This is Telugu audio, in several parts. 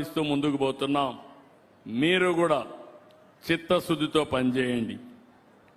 ఇస్తూ ముందుకు పోతున్నాం. మీరు కూడా చిత్తశుద్ధితో పనిచేయండి.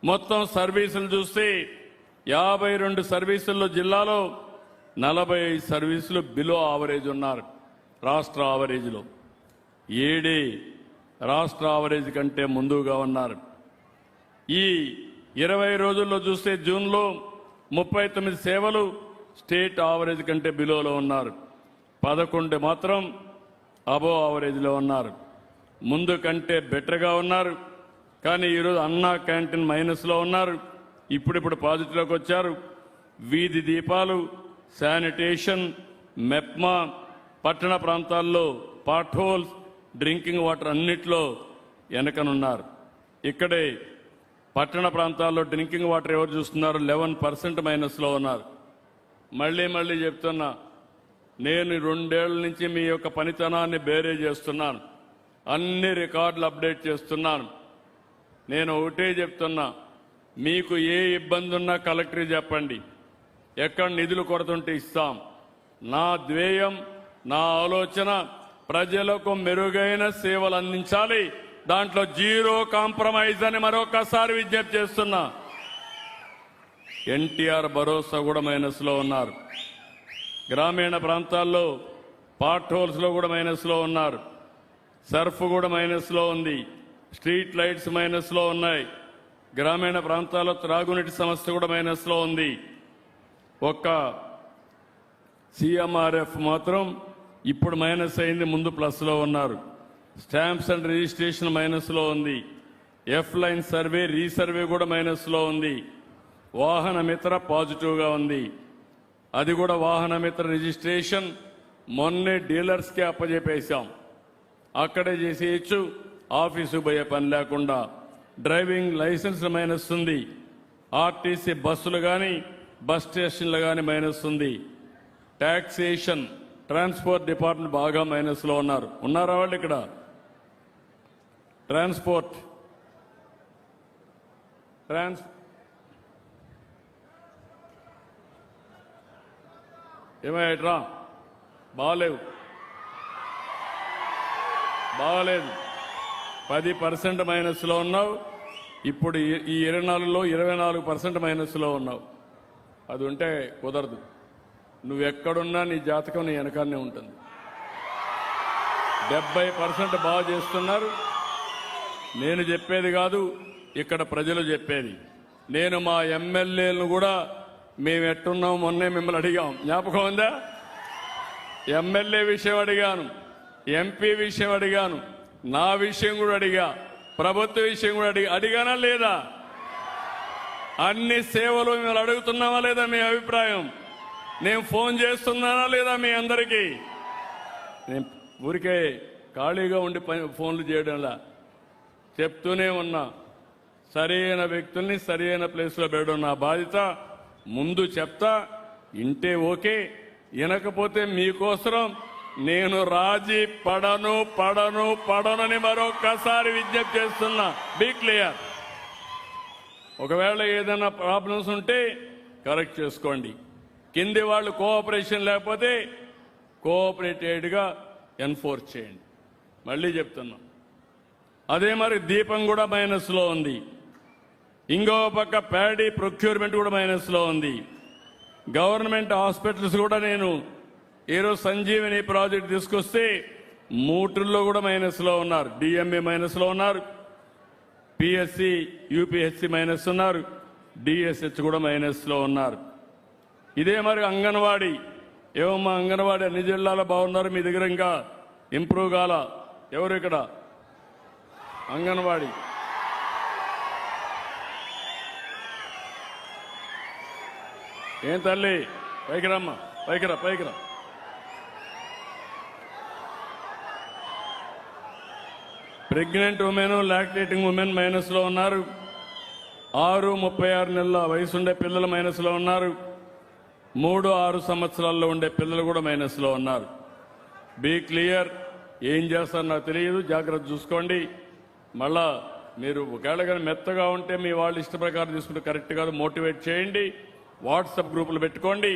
మొత్తం సర్వీసులు చూస్తే 52 సర్వీసుల్లో జిల్లాలో 45 సర్వీసులు బిలో ఆవరేజ్ ఉన్నారు. రాష్ట్ర ఆవరేజ్లో 7 రాష్ట్ర ఆవరేజ్ కంటే ముందుగా ఉన్నారు. ఈ 20 రోజుల్లో చూస్తే జూన్లో 39 సేవలు స్టేట్ ఆవరేజ్ కంటే బిలోలో ఉన్నారు. 11 మాత్రం అబో ఆవరేజ్లో ఉన్నారు. ముందు కంటే బెటర్గా ఉన్నారు. కానీ ఈరోజు అన్నా క్యాంటీన్ మైనస్లో ఉన్నారు. ఇప్పుడు పాజిటివ్లోకి వచ్చారు. వీధి దీపాలు, శానిటేషన్, మెప్మా, పట్టణ ప్రాంతాల్లో పాట్ హోల్స్, డ్రింకింగ్ వాటర్ అన్నిట్లో వెనకనున్నారు. ఇక్కడే పట్టణ ప్రాంతాల్లో డ్రింకింగ్ వాటర్ ఎవరు చూస్తున్నారు? 11% మైనస్లో ఉన్నారు. మళ్ళీ చెప్తున్నా, నేను 2 ఏళ్ల నుంచి మీ యొక్క పనితనాన్ని బేరే చేస్తున్నాను. అన్ని రికార్డులు అప్డేట్ చేస్తున్నాను. నేను ఒకటే చెప్తున్నా, మీకు ఏ ఇబ్బంది ఉన్నా కలెక్టర్ చెప్పండి. ఎక్కడ నిధులు కొరతుంటే ఇస్తాం. నా ధ్యేయం, నా ఆలోచన ప్రజలకు మెరుగైన సేవలు అందించాలి. దాంట్లో జీరో కాంప్రమైజ్ అని మరొకసారి విజ్ఞప్తి చేస్తున్నా. ఎన్టీఆర్ భరోసా కూడా మైనస్లో ఉన్నారు. గ్రామీణ ప్రాంతాల్లో పాట్ హోల్స్లో కూడా మైనస్లో ఉన్నారు. సర్ఫ్ కూడా మైనస్లో ఉంది. స్ట్రీట్ లైట్స్ మైనస్లో ఉన్నాయి. గ్రామీణ ప్రాంతాల్లో త్రాగునీటి సమస్య కూడా మైనస్లో ఉంది. ఒక్క సిఎంఆర్ఎఫ్ మాత్రం ఇప్పుడు మైనస్ అయింది, ముందు ప్లస్లో ఉన్నారు. స్టాంప్స్ అండ్ రిజిస్ట్రేషన్ మైనస్లో ఉంది. ఎఫ్ లైన్ సర్వే, రీసర్వే కూడా మైనస్లో ఉంది. వాహన మిత్ర పాజిటివ్గా ఉంది. అది కూడా వాహన మిత్ర రిజిస్ట్రేషన్ మొన్నే డీలర్స్కే అప్పజెప్పేశాం. అక్కడే చేసేయచ్చు, ఆఫీసు పోయే పని లేకుండా. డ్రైవింగ్ లైసెన్స్ మైనస్ ఉంది. ఆర్టీసీ బస్సులు కానీ బస్ స్టేషన్లు కానీ మైనస్ ఉంది. ట్యాక్సేషన్, ట్రాన్స్పోర్ట్ డిపార్ట్మెంట్ బాగా మైనస్లో ఉన్నారు. ఉన్నారా వాళ్ళు ఇక్కడ? ట్రాన్స్పోర్ట్ ఏమయ్యట్రా? బాగలేదు 10% మైనస్లో ఉన్నావు. ఇప్పుడు ఈ 24లో 24% మైనస్లో ఉన్నావు. అది ఉంటే కుదరదు. నువ్వెక్కడున్నా నీ జాతకం నీ వెనకాలనే ఉంటుంది. 70% బాగా చేస్తున్నారు. నేను చెప్పేది కాదు, ఇక్కడ ప్రజలు చెప్పేది. నేను మా ఎమ్మెల్యేలను కూడా మేము ఎట్టున్నాం మొన్నే మిమ్మల్ని అడిగాం, జ్ఞాపకం ఉందా? ఎమ్మెల్యే విషయం అడిగాను, ఎంపీ విషయం అడిగాను, నా విషయం కూడా అడిగా, ప్రభుత్వ విషయం కూడా అడిగానా లేదా? అన్ని సేవలు మిమ్మల్ని అడుగుతున్నామా లేదా? మీ అభిప్రాయం. నేను ఫోన్ చేస్తున్నానా లేదా మీ అందరికీ? నేను ఊరికే ఖాళీగా ఉండి ఫోన్లు చేయడంలా చెప్తూనే ఉన్నా. సరైన వ్యక్తుల్ని సరైన ప్లేస్లో పెట్టడం నా బాధ్యత. ముందు చెప్తా, ఇంటే ఓకే, వినకపోతే మీకోసం నేను రాజీ పడనని మరొక్కసారి విజ్ఞప్తి చేస్తున్నా. Be clear. ఒకవేళ ఏదైనా ప్రాబ్లమ్స్ ఉంటే కరెక్ట్ చేసుకోండి. కింది వాళ్ళు కోఆపరేషన్ లేకపోతే కోఆపరేటెడ్గా ఎన్ఫోర్స్ చేయండి. మళ్ళీ చెప్తున్నా. అదే మరి దీపం కూడా మైనస్లో ఉంది. ఇంకో పక్క ప్యాడీ ప్రొక్యూర్మెంట్ కూడా మైనస్లో ఉంది. గవర్నమెంట్ హాస్పిటల్స్ కూడా నేను ఈరోజు సంజీవని ప్రాజెక్ట్ తీసుకొస్తే 3 కూడా మైనస్లో ఉన్నారు. డిఎంఏ మైనస్లో ఉన్నారు, పిఎస్సి యూపీహెచ్సి మైనస్ ఉన్నారు, డిఎస్హెచ్ కూడా మైనస్లో ఉన్నారు. ఇదే మరి అంగన్వాడీ. ఏమమ్మా అంగన్వాడీ అన్ని జిల్లాలో బాగున్నారు, మీ దగ్గర ఇంకా ఇంప్రూవ్ కాల? ఎవరు ఇక్కడ అంగన్వాడీ? ఏం తల్లి, పైకి రమ్మా, పైకి రా. ప్రెగ్నెంట్ ఉమెన్, లాక్టేటింగ్ ఉమెన్ మైనస్లో ఉన్నారు. 6-36 నెలల వయసుండే పిల్లలు మైనస్లో ఉన్నారు. 3-6 సంవత్సరాల్లో ఉండే పిల్లలు కూడా మైనస్లో ఉన్నారు. Be clear. ఏం చేస్తారో నాకు తెలియదు, జాగ్రత్త చూసుకోండి. మళ్ళా మీరు ఒకవేళ కానీ మెత్తగా ఉంటే మీ వాళ్ళు ఇష్ట ప్రకారం తీసుకుంటే కరెక్ట్ కాదు, మోటివేట్ చేయండి. వాట్సాప్ గ్రూపులు పెట్టుకోండి.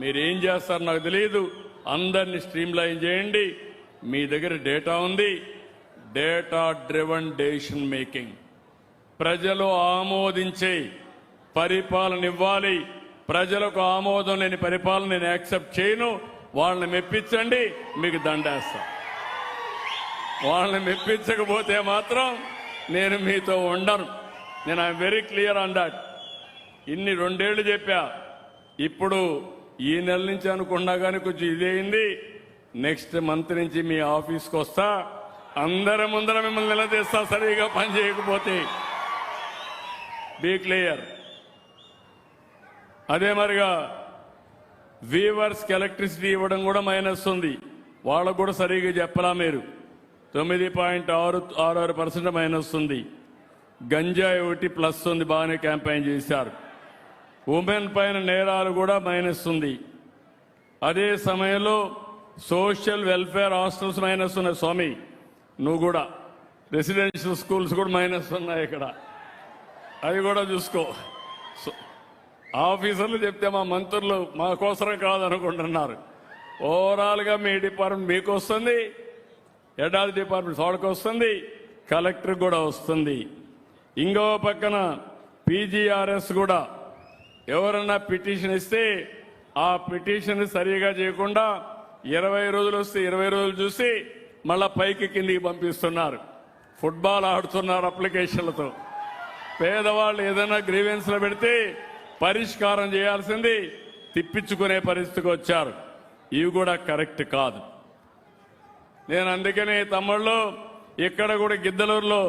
మీరు ఏం చేస్తారో నాకు తెలియదు. అందరినీ స్ట్రీమ్ లైన్ చేయండి. మీ దగ్గర డేటా ఉంది, డేటా డ్రివన్ డెసిషన్ మేకింగ్. ప్రజలు ఆమోదించే పరిపాలన ఇవ్వాలి. ప్రజలకు ఆమోదం లేని పరిపాలన నేను యాక్సెప్ట్ చేయను. వాళ్ళని మెప్పించండి, మీకు దండేస్తా. వాళ్ళని మెప్పించకపోతే మాత్రం నేను మీతో ఉండను. నేను I'm very clear on that. ఇన్ని 2 ఏళ్లు చెప్పా. ఇప్పుడు ఈ నెల నుంచి అనుకున్నా కానీ కొంచెం ఇదేంది. నెక్స్ట్ మంత్ నుంచి మీ ఆఫీస్కి వస్తా, అందరి ముందర మిమ్మల్ని నిలదీస్తా సరిగా పని చేయకపోతే. Be clear. అదే మరిగా వీవర్స్కి ఎలక్ట్రిసిటీ ఇవ్వడం కూడా మైనస్ ఉంది. వాళ్ళకు కూడా సరిగా చెప్పలా మీరు. 9.66% మైనస్ ఉంది. గంజాయి ఒకటి ప్లస్ ఉంది, బాగానే క్యాంపెయిన్ చేశారు. ఉమెన్ పైన నేరాలు కూడా మైనస్ ఉంది. అదే సమయంలో సోషల్ వెల్ఫేర్ హాస్టల్స్ మైనస్ ఉన్నాయి. స్వామి నువ్వు కూడా రెసిడెన్షియల్ స్కూల్స్ కూడా మైనస్ ఉన్నాయి ఇక్కడ, అవి కూడా చూసుకో. ఆఫీసర్లు చెప్తే మా మంత్రులు మాకోసరం కాదనుకుంటున్నారు. ఓవరాల్గా మీ డిపార్ట్మెంట్ మీకు వస్తుంది, హెడ్ డిపార్ట్మెంట్ వాళ్ళకి వస్తుంది, కలెక్టర్ కూడా వస్తుంది. ఇంకో పక్కన పీజీఆర్ఎస్ కూడా ఎవరన్నా పిటిషన్ ఇస్తే ఆ పిటిషన్ సరిగా చేయకుండా 20 రోజులు వస్తే 20 రోజులు చూసి మళ్ళా పైకి కిందికి పంపిస్తున్నారు. ఫుట్బాల్ ఆడుతున్నారు అప్లికేషన్లతో. పేదవాళ్ళు ఏదైనా గ్రీవెన్స్లో పెడితే పరిష్కారం చేయాల్సింది తిప్పించుకునే పరిస్థితికి వచ్చారు. ఇవి కూడా కరెక్ట్ కాదు. నేను అందుకనే తమ్ముళ్ళు ఇక్కడ కూడా గిద్దలూరులో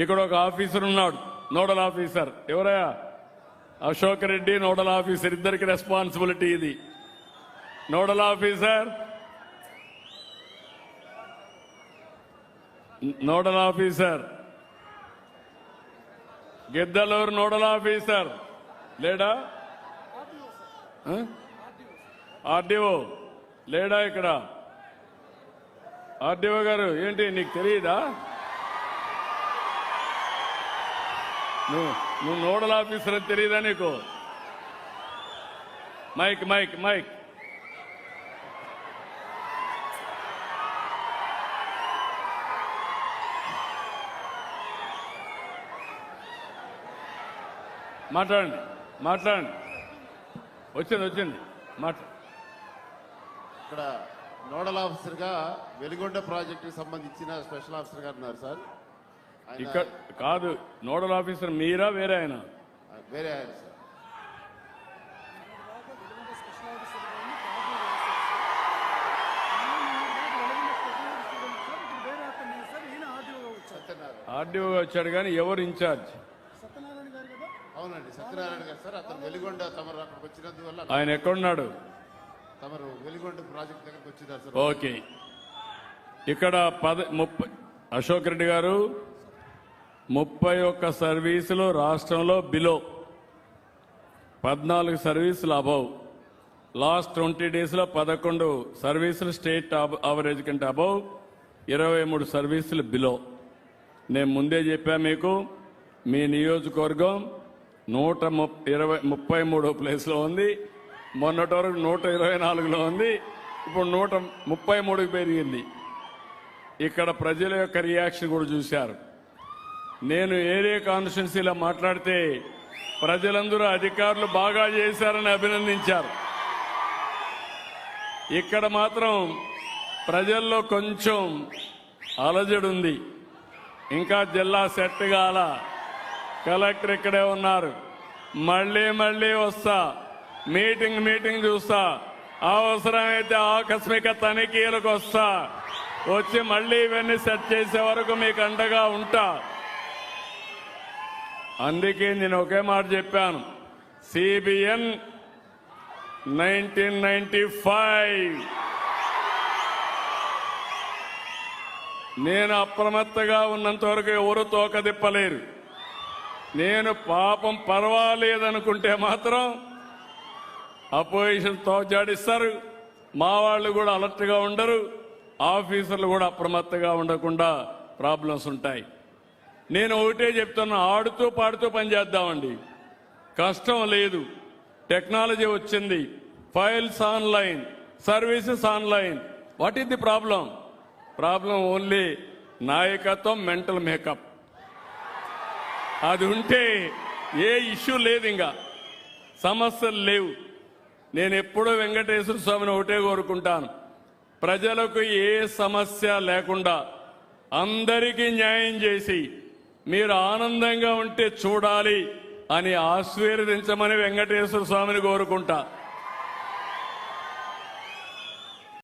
ఇక్కడ ఒక ఆఫీసర్ ఉన్నాడు, నోడల్ ఆఫీసర్. ఎవరయ్యా? Ashok Reddy nodal officer. ఇద్దరికి రెస్పాన్సిబిలిటీ ఇది. Nodal officer Giddalur nodal officer లేడా? ఆర్డీఓ లేడా ఇక్కడ? ఆర్డీఓ గారు ఏంటి నీకు తెలియదా? నువ్వు నోడల్ ఆఫీసర్ అని తెలియదా నీకు? Mike mike mike. మాట్లాడండి మాట్లాడండి. వచ్చింది ఇక్కడ నోడల్ ఆఫీసర్ గా వెలిగొండ ప్రాజెక్టు సంబంధించిన స్పెషల్ ఆఫీసర్ గారు ఉన్నారు సార్. ఇక్కడ కాదు, నోడల్ ఆఫీసర్ మీరా వేరే ఆయన? వేరే ఆయన సార్. ఆర్డీఓ వచ్చాడు కానీ ఎవరు ఇన్ఛార్జ్? అవునండి, సత్యనారాయణ గారు సార్. అతను వెలిగొండ తమరు అక్కడికి వచ్చినందువల్ల ఆయన ఎక్కడున్నాడు? తమరు వెలిగొండ ప్రాజెక్ట్ దగ్గరకు వచ్చినారు సార్. ఓకే. ఇక్కడ 30 అశోక్ రెడ్డి గారు 31 సర్వీసులు రాష్ట్రంలో బిలో, 14 సర్వీసులు అబౌవ్. లాస్ట్ 20 డేస్లో 11 సర్వీసులు స్టేట్ యావరేజ్ కంటే అబౌవ్, 23 సర్వీసులు బిలో. నేను ముందే చెప్పా మీకు, మీ నియోజకవర్గం 133 ప్లేస్లో ఉంది. మొన్నటి వరకు 124లో ఉంది, ఇప్పుడు 133కి పెరిగింది. ఇక్కడ ప్రజల యొక్క రియాక్షన్ కూడా చూశారు. నేను ఏరియా కాన్స్టిట్యున్సీలో మాట్లాడితే ప్రజలందరూ అధికారులు బాగా చేశారని అభినందించారు. ఇక్కడ మాత్రం ప్రజల్లో కొంచెం అలజడి ఉంది. ఇంకా జిల్లా సెట్ కాల. కలెక్టర్ ఇక్కడే ఉన్నారు. మళ్ళీ వస్తా, మీటింగ్ చూస్తా, అవసరమైతే ఆకస్మిక తనిఖీలకు వస్తా. వచ్చి మళ్ళీ ఇవన్నీ సెట్ చేసే వరకు మీకు అండగా ఉంటా. అందుకే నేను ఒకే మాట చెప్పాను, సిబిఎన్ 1995 నేను అప్రమత్తగా ఉన్నంత వరకు ఎవరు తోకదిప్పలేరు. నేను పాపం పర్వాలేదనుకుంటే మాత్రం అపోజిషన్ తోచాడిస్తారు. మా వాళ్ళు కూడా అలర్ట్గా ఉండరు, ఆఫీసర్లు కూడా అప్రమత్తగా ఉండకుండా ప్రాబ్లమ్స్ ఉంటాయి. నేను ఒకటే చెప్తున్నా, ఆడుతూ పాడుతూ పనిచేద్దామండి. కష్టం లేదు, టెక్నాలజీ వచ్చింది, files online, services online. What is the problem? Problem only నాయకత్వం, మెంటల్ మేకప్. అది ఉంటే ఏ ఇష్యూ లేదు, ఇంకా సమస్యలు లేవు. నేను ఎప్పుడూ వెంకటేశ్వర స్వామిని ఒకటే కోరుకుంటాను, ప్రజలకు ఏ సమస్య లేకుండా అందరికీ న్యాయం చేసి మీరు ఆనందంగా ఉంటే చూడాలి అని ఆశీర్వదించమని వెంకటేశ్వర స్వామిని కోరుకుంటా.